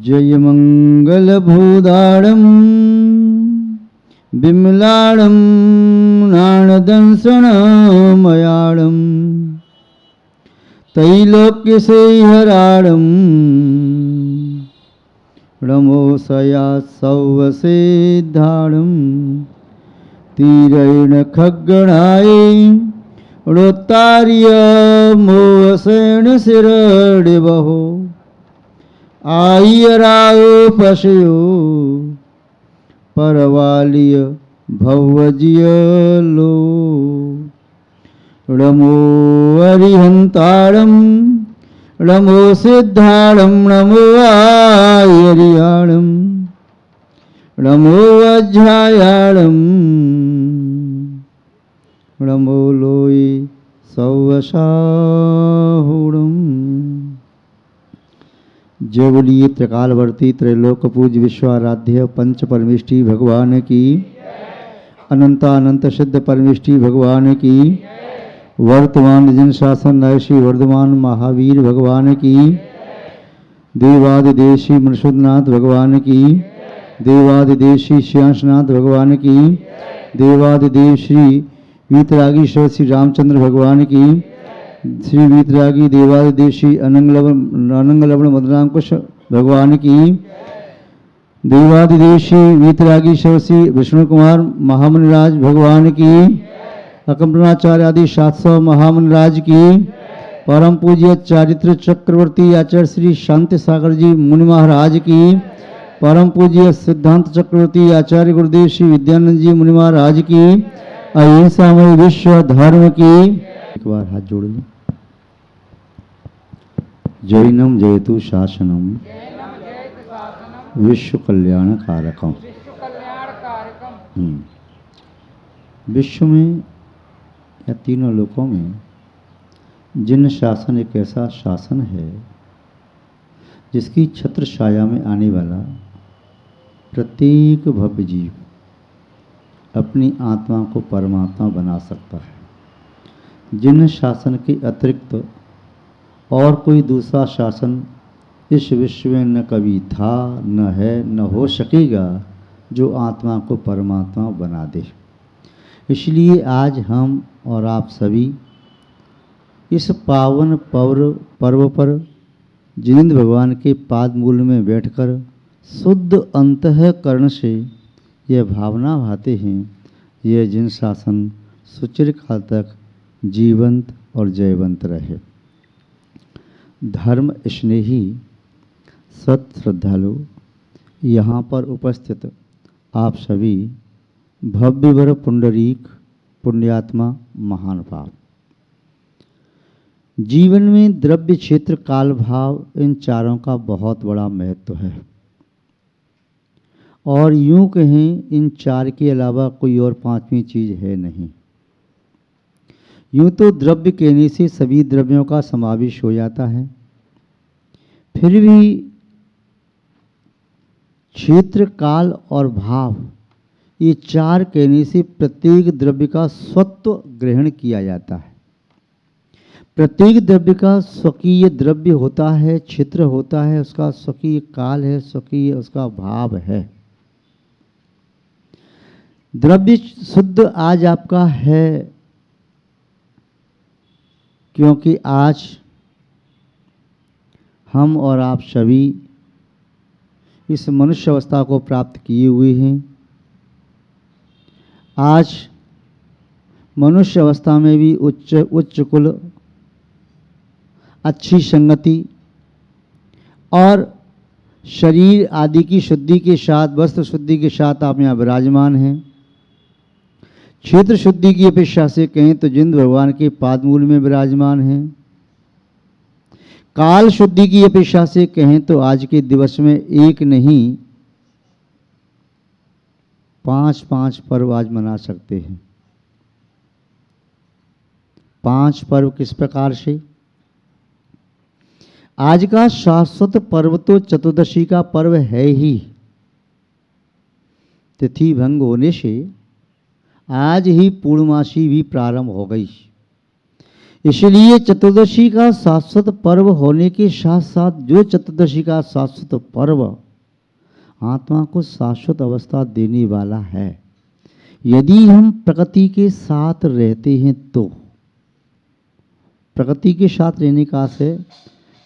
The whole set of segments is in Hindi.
जय मंगलभूदाड़ं विमलाड़ं नाणदंसनमयाळं तैलोक्यसेहराळं रमोसया सौवसेद्धाळं तीरेण खग्गणाय णोत्तार्य मोवसेन शिरडिवहो आयराओ पशयो परवालिय भवजियलो नमो अरिहंताड़ं नमो सिद्धाड़ं नमो आयरियाड़ं नमो वज्रायाड़ं नमो लोई सौवसाहुड़ं। जय बोलिए त्रिकालवर्ती त्रैलोक पूज विश्वाराध्य पंच परमेष्टि भगवान की, अनंतानंत सिद्ध परमेष्टि भगवान की, वर्तमान जिन शासन नयशी वर्धमान महावीर भगवान की, देवादिदेशी मनुष्यनाथ भगवान की, देवादिदेशी श्यांशनाथ भगवान की, देवादिदेव श्री वीतरागी श्री रामचंद्र भगवान की, श्री वीतरागी देवादिदेशी अनंगलवण मदनांकुश भगवान की, देवादिदेशी वीतरागी श्री विष्णु कुमार महामुनिराज भगवान की, अकंपनाचार्य आदि 700 महामुनिराज की, परम पूज्य चारित्र चक्रवर्ती आचार्य श्री शांति सागर जी मुनि महाराज की, परम पूज्य सिद्धांत चक्रवर्ती आचार्य गुरुदेव श्री विद्यानंद जी मुनि महाराज की, अहिंसामय विश्व धर्म की। एक बार हाथ जोड़ लो। जैनम जयतु शासनम विश्व कल्याण कारकम। विश्व में या तीनों लोकों में जिन शासन एक ऐसा शासन है जिसकी छत्र छाया में आने वाला प्रत्येक भव्य जीव अपनी आत्मा को परमात्मा बना सकता है। जिन शासन के अतिरिक्त और कोई दूसरा शासन इस विश्व में न कभी था, न है, न हो सकेगा जो आत्मा को परमात्मा बना दे। इसलिए आज हम और आप सभी इस पावन पर्व पर जिनेंद्र भगवान के पाद मूल में बैठकर शुद्ध अंतःकरण से यह भावना भाते हैं, यह जिन शासन सुचिरकाल तक जीवंत और जयवंत रहे। धर्म स्नेही सत श्रद्धालु, यहाँ पर उपस्थित आप सभी भव्यवर पुंडरीक पुण्यात्मा महान भाव। जीवन में द्रव्य क्षेत्र काल भाव इन चारों का बहुत बड़ा महत्व है और यूं कहें इन चार के अलावा कोई और पांचवी चीज है नहीं। यूं तो द्रव्य कहने से सभी द्रव्यों का समावेश हो जाता है, फिर भी क्षेत्र काल और भाव ये चार कहने से प्रत्येक द्रव्य का स्वत्व ग्रहण किया जाता है। प्रत्येक द्रव्य का स्वकीय द्रव्य होता है, क्षेत्र होता है, उसका स्वकीय काल है, स्वकीय उसका भाव है। द्रव्य शुद्ध आज आपका है क्योंकि आज हम और आप सभी इस मनुष्य अवस्था को प्राप्त किए हुए हैं। आज मनुष्य अवस्था में भी उच्च कुल, अच्छी संगति और शरीर आदि की शुद्धि के साथ, वस्त्र शुद्धि के साथ आप यहाँ विराजमान हैं। क्षेत्र शुद्धि की अपेक्षा से कहें तो जिनेंद्र भगवान के पादमूल में विराजमान हैं। काल शुद्धि की अपेक्षा से कहें तो आज के दिवस में एक नहीं 5 पर्व आज मना सकते हैं। 5 पर्व किस प्रकार से? आज का शाश्वत पर्व तो चतुर्दशी का पर्व है ही। तिथि भंग होने से आज ही पूर्णमासी भी प्रारंभ हो गई, इसलिए चतुर्दशी का शाश्वत पर्व होने के साथ साथ जो चतुर्दशी का शाश्वत पर्व आत्मा को शाश्वत अवस्था देने वाला है, यदि हम प्रकृति के साथ रहते हैं तो प्रकृति के साथ रहने का से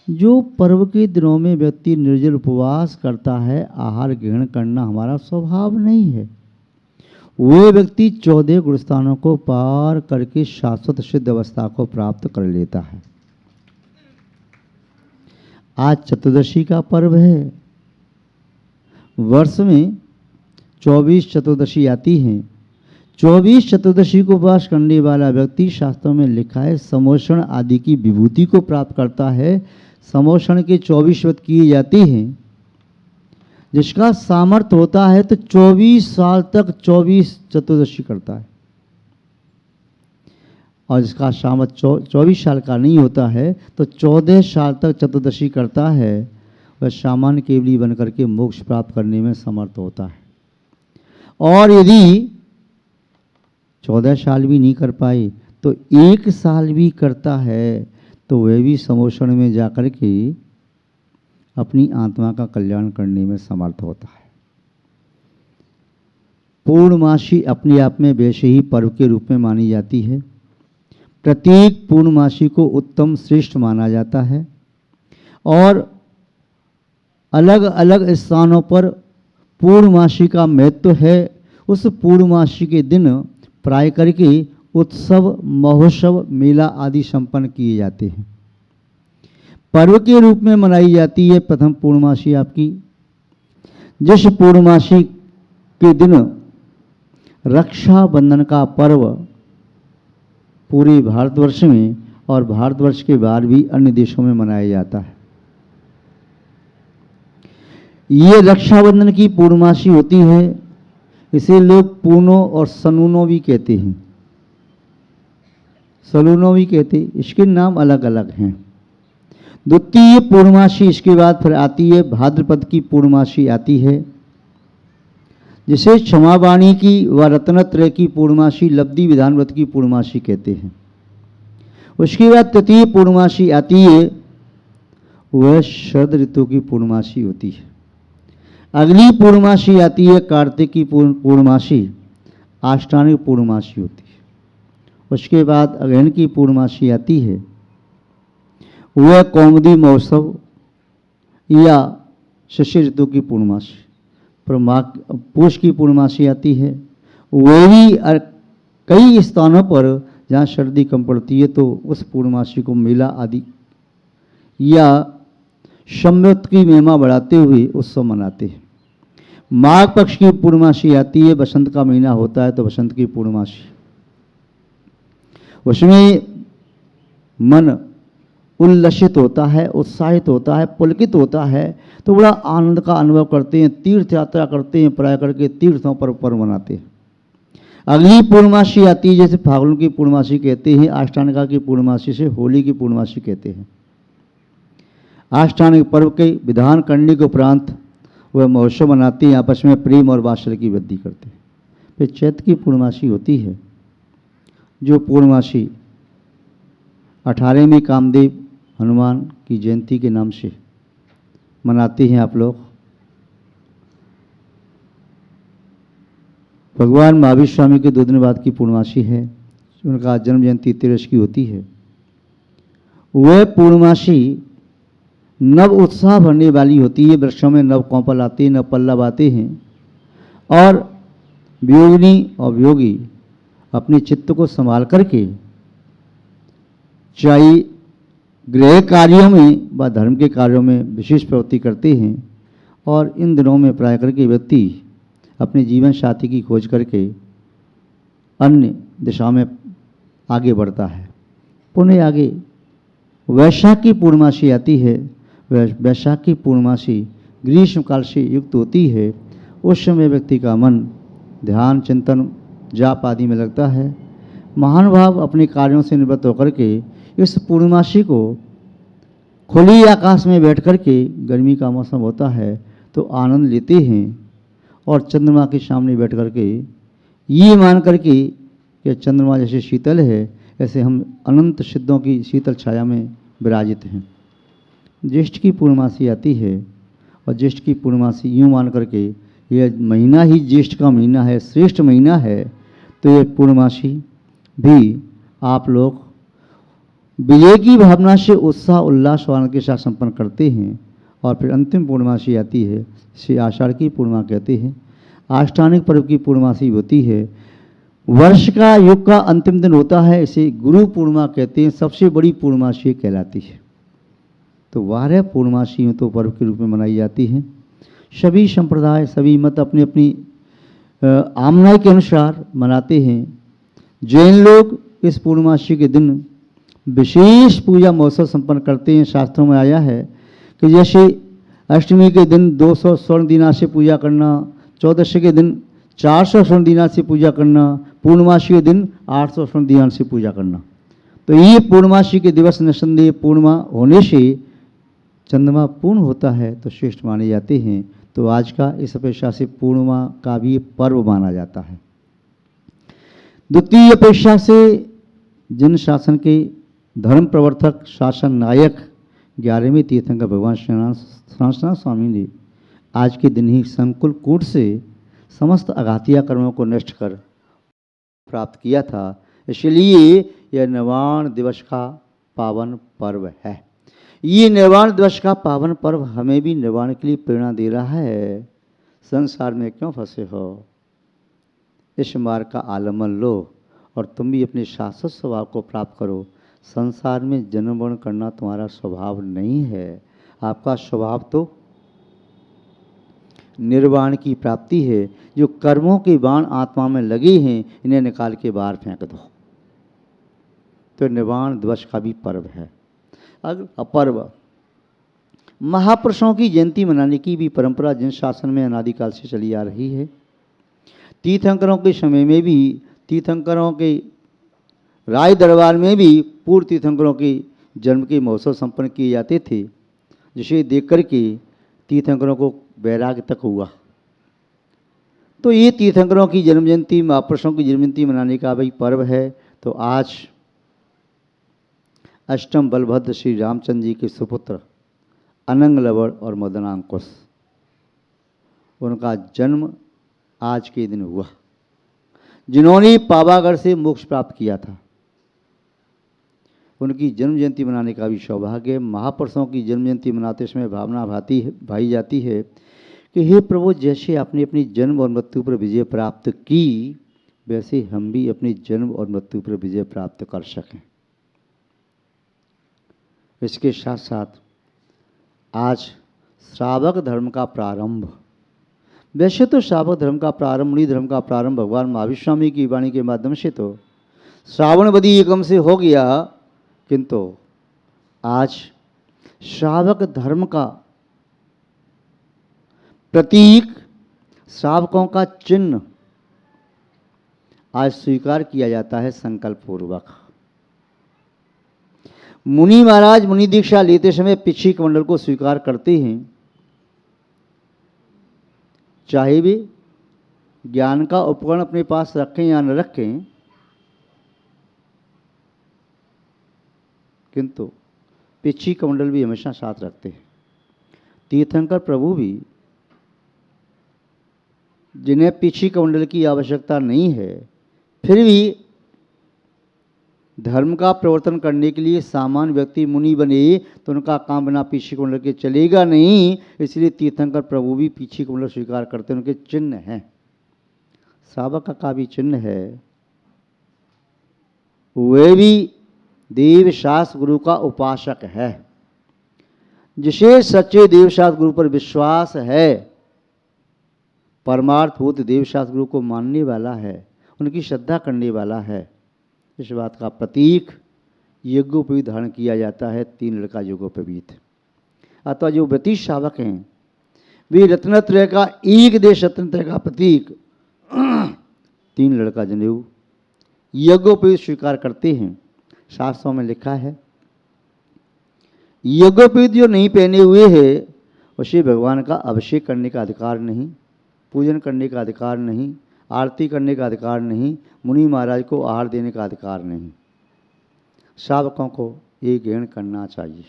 जो पर्व के दिनों में व्यक्ति निर्जल उपवास करता है, आहार ग्रहण करना हमारा स्वभाव नहीं है, वो व्यक्ति 14 गुणस्थानों को पार करके शाश्वत सिद्ध अवस्था को प्राप्त कर लेता है। आज चतुर्दशी का पर्व है। वर्ष में 24 चतुर्दशी आती हैं। 24 चतुर्दशी को उपवास करने वाला व्यक्ति शास्त्रों में लिखा है समोषण आदि की विभूति को प्राप्त करता है। समोषण के 24 व्रत किए जाते हैं। जिसका सामर्थ्य होता है तो 24 साल तक 24 चतुर्दशी करता है, और जिसका सामर्थ्य 24 साल का नहीं होता है तो 14 साल तक चतुर्दशी करता है, वह सामान्य केवली बनकर के मोक्ष प्राप्त करने में समर्थ होता है। और यदि 14 साल भी नहीं कर पाए तो 1 साल भी करता है तो वह भी समोषण में जाकर के अपनी आत्मा का कल्याण करने में समर्थ होता है। पूर्णमासी अपने आप में वैसे ही पर्व के रूप में मानी जाती है। प्रत्येक पूर्णमासी को उत्तम श्रेष्ठ माना जाता है और अलग अलग स्थानों पर पूर्णमासी का महत्व है। उस पूर्णमासी के दिन प्राय करके उत्सव, महोत्सव, मेला आदि संपन्न किए जाते हैं। पर्व के रूप में मनाई जाती है प्रथम पूर्णमासी आपकी। जिस पूर्णमासी के दिन रक्षाबंधन का पर्व पूरे भारतवर्ष में और भारतवर्ष के बाहर भी अन्य देशों में मनाया जाता है। ये रक्षाबंधन की पूर्णमासी होती है। इसे लोग पूर्णो और सनूनो भी कहते हैं, सलूनो भी कहते हैं। इसके नाम अलग अलग हैं। द्वितीय पूर्णमासी इसके बाद फिर आती है भाद्रपद की पूर्णमासी आती है, जिसे क्षमावाणी की व रत्नत्रय की पूर्णमासी, लब्धि विधान व्रत की पूर्णमासी कहते हैं। उसके बाद तृतीय पूर्णमासी आती है, वह शरद ऋतु की पूर्णमासी होती है। अगली पूर्णमासी आती है कार्तिक की पूर्णमासी, आष्टानी पूर्णमासी होती है। उसके बाद अग्रहण की पूर्णमासी आती है, वह कौमुदी महोत्सव या शिशिर ऋतु की पूर्णमासी। पूष की पूर्णमासी आती है। वह भी कई स्थानों पर जहाँ सर्दी कम पड़ती है तो उस पूर्णमासी को मेला आदि या सम्यक्त की महिमा बढ़ाते हुए उत्सव मनाते हैं। माघ पक्ष की पूर्णमासी आती है। बसंत का महीना होता है तो बसंत की पूर्णमासी, उसमें मन उल्लसित होता है, उत्साहित होता है, पुलकित होता है, तो बड़ा आनंद का अनुभव करते हैं। तीर्थ यात्रा करते हैं, प्राय करके तीर्थों पर पर्व मनाते हैं। अगली पूर्णमासी आती है, जैसे फाल्गुन की पूर्णमासी कहते हैं। आष्टानिका की पूर्णमासी से होली की पूर्णमासी कहते हैं। आष्टानिक पर्व के विधान करने के उपरांत वह महोत्सव मनाते हैं, आपस में प्रेम और वात्सल्य की वृद्धि करते हैं। फिर चैत्र की पूर्णमासी होती है, जो पूर्णमासी 18वें कामदेव हनुमान की जयंती के नाम से मनाते हैं आप लोग। भगवान महावीर स्वामी के 2 दिन बाद की पूर्णमासी है, उनका जन्म जयंती 13 की होती है। वह पूर्णमासी नव उत्साह भरने वाली होती है। वृक्षों में नव कौपल आते हैं, नव पल्लव आते हैं, और वियोगिनी और वियोगी अपने चित्त को संभाल करके चाहे गृह कार्यों में व धर्म के कार्यों में विशेष प्रवृत्ति करते हैं। और इन दिनों में प्राय करके व्यक्ति अपने जीवन साथी की खोज करके अन्य दिशा में आगे बढ़ता है। पुनः आगे वैशाख की पूर्णमासी आती है। वैशाख की पूर्णमासी ग्रीष्म काल से युक्त होती है। उस समय व्यक्ति का मन ध्यान, चिंतन, जाप आदि में लगता है। महानुभाव अपने कार्यों से निवृत्त होकर के इस पूर्णमासी को खुली आकाश में बैठ कर के, गर्मी का मौसम होता है तो आनंद लेते हैं और चंद्रमा के सामने बैठ कर के ये मान कर के कि चंद्रमा जैसे शीतल है, ऐसे हम अनंत सिद्धों की शीतल छाया में विराजित हैं। ज्येष्ठ की पूर्णमासी आती है और ज्येष्ठ की पूर्णमासी यूँ मान करके, यह महीना ही ज्येष्ठ का महीना है, श्रेष्ठ महीना है, तो यह पूर्णमासी भी आप लोग विजय की भावना से उत्साह उल्लास और आनंद के साथ संपन्न करते हैं। और फिर अंतिम पूर्णमासी आती है, इसे आषाढ़ की पूर्णिमा कहते हैं। आष्टानिक पर्व की पूर्णमासी होती है, वर्ष का युग का अंतिम दिन होता है, इसे गुरु पूर्णिमा कहते हैं। सबसे बड़ी पूर्णमासी कहलाती है। तो 12 पूर्णमासियों तो पर्व के रूप में मनाई जाती हैं। सभी संप्रदाय, सभी मत अपनी अपनी आमना के अनुसार मनाते हैं। जैन लोग इस पूर्णमासी के दिन विशेष पूजा महोत्सव संपन्न करते हैं। शास्त्रों में आया है कि जैसे अष्टमी के दिन 200 स्वर्ण दिनार से पूजा करना, चौदशी के दिन 400 स्वर्ण दिनार से पूजा करना, पूर्णमासी के दिन 800 स्वर्ण दिनार से पूजा करना। तो ये पूर्णमासी के दिवस निसंदेह पूर्णिमा होने से चंद्रमा पूर्ण होता है तो श्रेष्ठ माने जाते हैं। तो आज का इस अपेक्षा से पूर्णिमा का भी पर्व माना जाता है। द्वितीय अपेक्षा से जिन शासन के धर्म प्रवर्तक, शासन नायक 11वें तीर्थंकर भगवान सनातन स्वामी ने आज के दिन ही संकुल कूट से समस्त अघातिया कर्मों को नष्ट कर प्राप्त किया था, इसलिए यह निर्वाण दिवस का पावन पर्व है। ये निर्वाण दिवस का पावन पर्व हमें भी निर्वाण के लिए प्रेरणा दे रहा है। संसार में क्यों फंसे हो, इस मार्ग का आलम्बन लो और तुम भी अपने शाश्वत स्वभाव को प्राप्त करो। संसार में जन्म मरण करना तुम्हारा स्वभाव नहीं है, आपका स्वभाव तो निर्वाण की प्राप्ति है। जो कर्मों के बाण आत्मा में लगे हैं, इन्हें निकाल के बाहर फेंक दो। तो निर्वाण दिवस का भी पर्व है। अगला पर्व महापुरुषों की जयंती मनाने की भी परंपरा जिन शासन में अनादिकाल से चली आ रही है। तीर्थंकरों के समय में भी, तीर्थंकरों के राय दरबार में भी पूर्व तीर्थंकरों के जन्म के महोत्सव संपन्न किए जाते थे, जिसे देख कर के तीर्थंकरों को वैराग्य तक हुआ। तो ये तीर्थंकरों की जन्म जयंती, महापुरुषों की जन्म जयंती मनाने का भाई पर्व है। तो आज अष्टम बलभद्र श्री रामचंद्र जी के सुपुत्र अनंग लवण और मदनांकुश, उनका जन्म आज के दिन हुआ, जिन्होंने पावागढ़ से मोक्ष प्राप्त किया था। उनकी जन्म जयंती मनाने का भी सौभाग्य। महापुरुषों की जन्म जयंती मनाते समय भावना भाई जाती है कि हे प्रभु, जैसे आपने अपनी जन्म और मृत्यु पर विजय प्राप्त की, वैसे हम भी अपनी जन्म और मृत्यु पर विजय प्राप्त कर सकें। इसके साथ साथ आज श्रावक धर्म का प्रारंभ, वैसे तो श्रावक धर्म का प्रारंभ, मुनि धर्म का प्रारंभ भगवान महावीर स्वामी की वाणी के माध्यम से तो श्रावण बदी एकम से हो गया, किंतु आज श्रावक धर्म का प्रतीक, श्रावकों का चिन्ह आज स्वीकार किया जाता है संकल्प पूर्वक। मुनि महाराज मुनि दीक्षा लेते समय पिछी कमंडल को स्वीकार करते हैं, चाहे वे ज्ञान का उपकरण अपने पास रखें या न रखें, किंतु पिछी कमंडल भी हमेशा साथ रखते हैं। तीर्थंकर प्रभु भी, जिन्हें पिछी कमंडल की आवश्यकता नहीं है, फिर भी धर्म का प्रवर्तन करने के लिए सामान्य व्यक्ति मुनि बने तो उनका काम बिना पीछी कमंडल के चलेगा नहीं, इसलिए तीर्थंकर प्रभु भी पीछी कमंडल स्वीकार करते हैं। उनके चिन्ह हैं, श्रावक का भी चिन्ह है। वे भी देवशास्त्र गुरु का उपासक है। जिसे सच्चे देवशास्त्र गुरु पर विश्वास है, परमार्थभूत देवशास्त्र गुरु को मानने वाला है, उनकी श्रद्धा करने वाला है, इस बात का प्रतीक यज्ञोपवीत धारण किया जाता है, 3 लड़का यज्ञोपवीत। अतः जो व्रती श्रावक हैं वे रत्नत्रय का, एक देश रत्नत्रय का प्रतीक 3 लड़का जनेऊ यज्ञोपवीत स्वीकार करते हैं। शास्त्रों में लिखा है यज्ञोपवीत जो नहीं पहने हुए है उसे भगवान का अभिषेक करने का अधिकार नहीं, पूजन करने का अधिकार नहीं, आरती करने का अधिकार नहीं, मुनि महाराज को आहार देने का अधिकार नहीं। श्रावकों को ये ग्रहण करना चाहिए।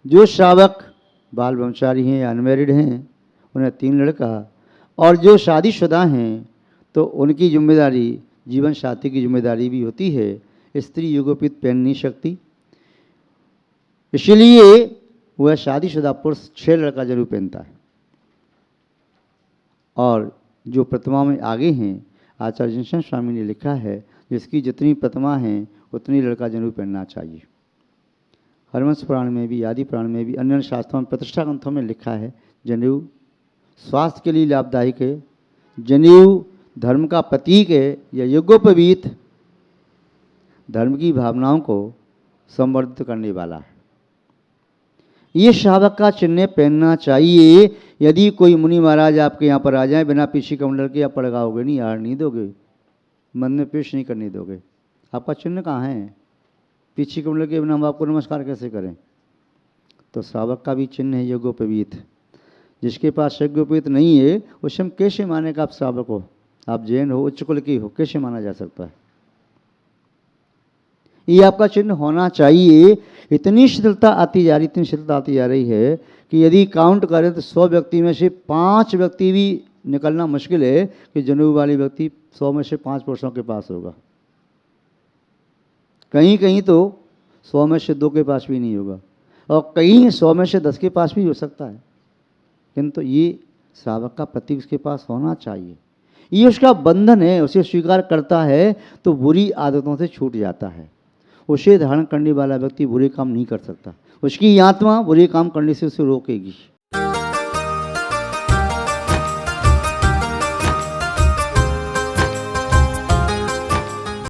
जो श्रावक बाल ब्रह्मचारी हैं या अनमैरिड हैं उन्हें 3 लड़का, और जो शादीशुदा हैं तो उनकी जिम्मेदारी जीवन साथी की जिम्मेदारी भी होती है। स्त्री युगोपित पहन नहीं सकती, इसलिए वह शादीशुदा पुरुष 6 लड़का जरूर पहनता है। और जो प्रतिमा में आगे हैं आचार्य जिनसन स्वामी ने लिखा है जिसकी जितनी प्रतिमा हैं उतनी लड़का जरूर पहनना चाहिए। हरवंश पुराण में भी, आदि पुराण में भी, अन्य शास्त्रों में, प्रतिष्ठा ग्रंथों में लिखा है जनेऊ स्वास्थ्य के लिए लाभदायक है, जनेऊ धर्म का प्रतीक है, या यज्ञोपवीत धर्म की भावनाओं को संवर्धित करने वाला है। ये श्रावक का चिन्ह पहनना चाहिए। यदि कोई मुनि महाराज आपके यहाँ पर आ जाए बिना पीछे कमंडल के, आप पड़गाओगे नहीं, आहार नहीं दोगे, मन में पेश नहीं करने दोगे। आपका चिन्ह कहाँ है? पीछे कमंडल के बिना हम आपको नमस्कार कैसे करें? तो श्रावक का भी चिन्ह है यज्ञोपवीत। जिसके पास यज्ञोपवीत नहीं है उसे हम कैसे माने का आप श्रावक हो? आप जैन हो, उच्च कुल की हो, कैसे माना जा सकता है? ये आपका चिन्ह होना चाहिए। इतनी शिथिलता आती जा रही, इतनी शिथिलता आती जा रही है कि यदि काउंट करें तो 100 व्यक्ति में से 5 व्यक्ति भी निकलना मुश्किल है कि जनेऊ वाली व्यक्ति 100 में से 5 पुरुषों के पास होगा। कहीं कहीं तो 100 में से 2 के पास भी नहीं होगा, और कहीं 100 में से 10 के पास भी हो सकता है। किंतु ये श्रावक का प्रतीक उसके पास होना चाहिए। ये उसका बंधन है, उसे स्वीकार करता है तो बुरी आदतों से छूट जाता है। उसे धारण करने वाला व्यक्ति बुरे काम नहीं कर सकता, उसकी आत्मा बुरे काम करने से उसे रोकेगी।